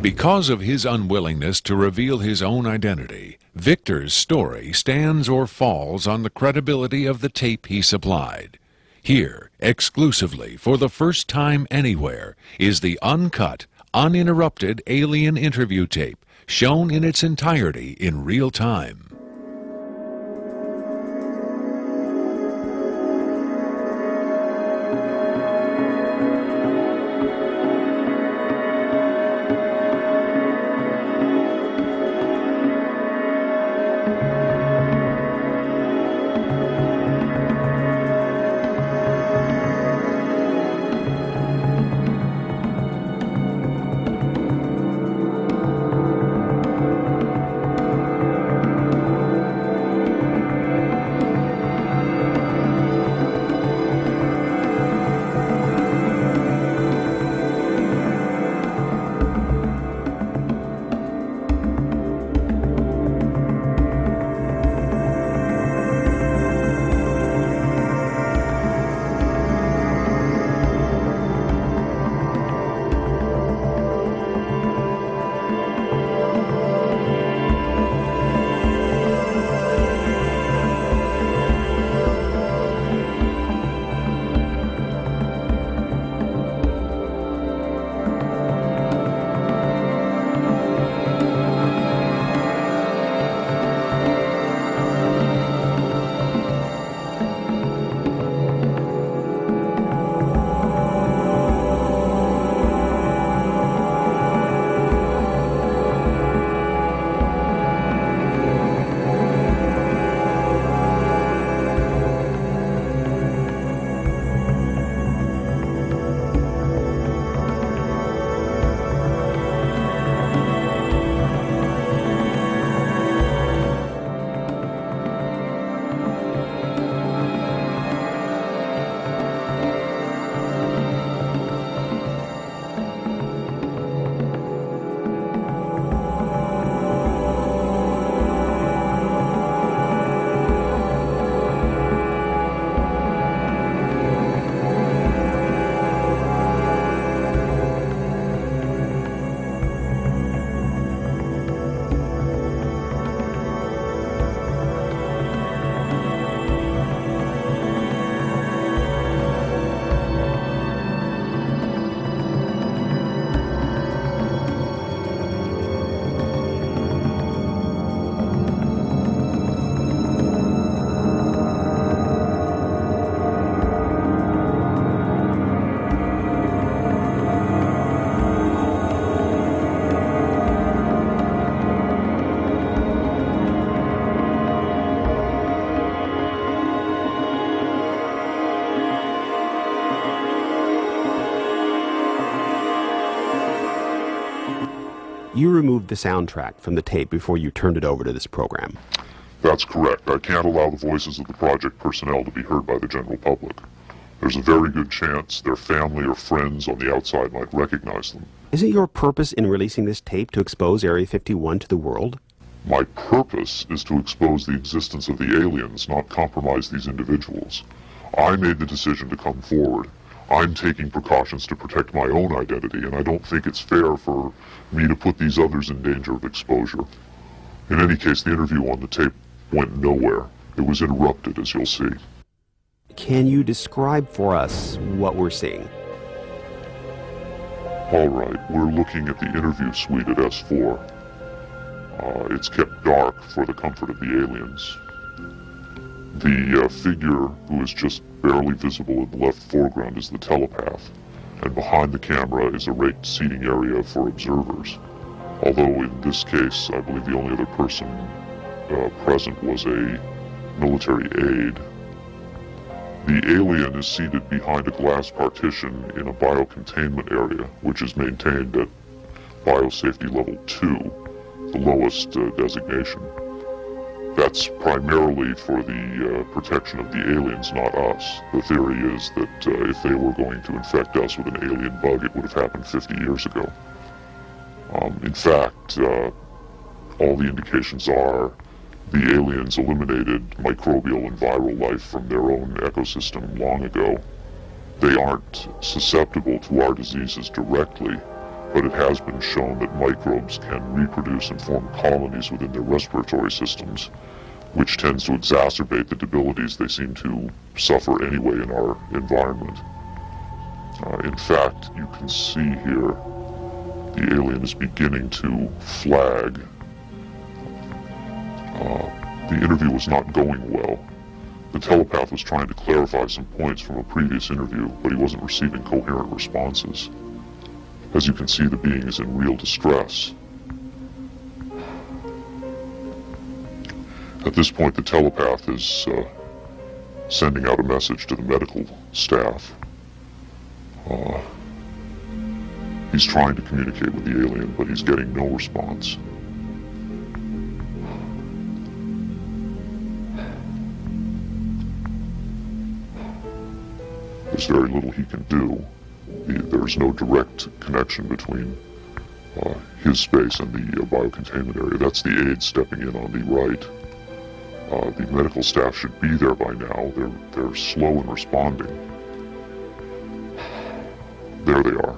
Because of his unwillingness to reveal his own identity, Victor's story stands or falls on the credibility of the tape he supplied. Here, exclusively for the first time anywhere, is the uncut, uninterrupted alien interview tape, shown in its entirety in real time. You removed the soundtrack from the tape before you turned it over to this program. That's correct. I can't allow the voices of the project personnel to be heard by the general public. There's a very good chance their family or friends on the outside might recognize them. Isn't your purpose in releasing this tape to expose Area 51 to the world? My purpose is to expose the existence of the aliens, not compromise these individuals. I made the decision to come forward. I'm taking precautions to protect my own identity, and I don't think it's fair for me to put these others in danger of exposure. In any case, the interview on the tape went nowhere. It was interrupted, as you'll see. Can you describe for us what we're seeing? All right, we're looking at the interview suite at S4. It's kept dark for the comfort of the aliens. The figure who is just barely visible in the left foreground is the telepath, and behind the camera is a raked seating area for observers. Although in this case, I believe the only other person present was a military aide. The alien is seated behind a glass partition in a biocontainment area, which is maintained at biosafety level 2, the lowest designation. That's primarily for the protection of the aliens, not us. The theory is that if they were going to infect us with an alien bug, it would have happened 50 years ago. In fact, all the indications are the aliens eliminated microbial and viral life from their own ecosystem long ago. They aren't susceptible to our diseases directly, but it has been shown that microbes can reproduce and form colonies within their respiratory systems, which tends to exacerbate the debilities they seem to suffer anyway in our environment. In fact, you can see here the alien is beginning to flag. The interview was not going well. The telepath was trying to clarify some points from a previous interview, but he wasn't receiving coherent responses. As you can see, the being is in real distress. At this point, the telepath is sending out a message to the medical staff. He's trying to communicate with the alien, but he's getting no response. There's very little he can do. There's no direct connection between his space and the biocontainment area. That's the aide stepping in on the right. The medical staff should be there by now. They're slow in responding. There they are.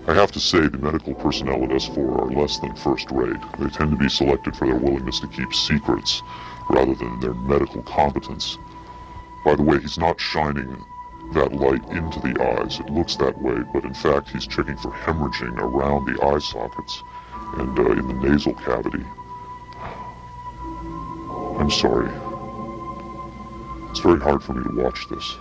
I have to say the medical personnel at S4 are less than first rate. They tend to be selected for their willingness to keep secrets rather than their medical competence. By the way, he's not shining that light into the eyes. It looks that way, but in fact he's checking for hemorrhaging around the eye sockets and in the nasal cavity. I'm sorry. It's very hard for me to watch this.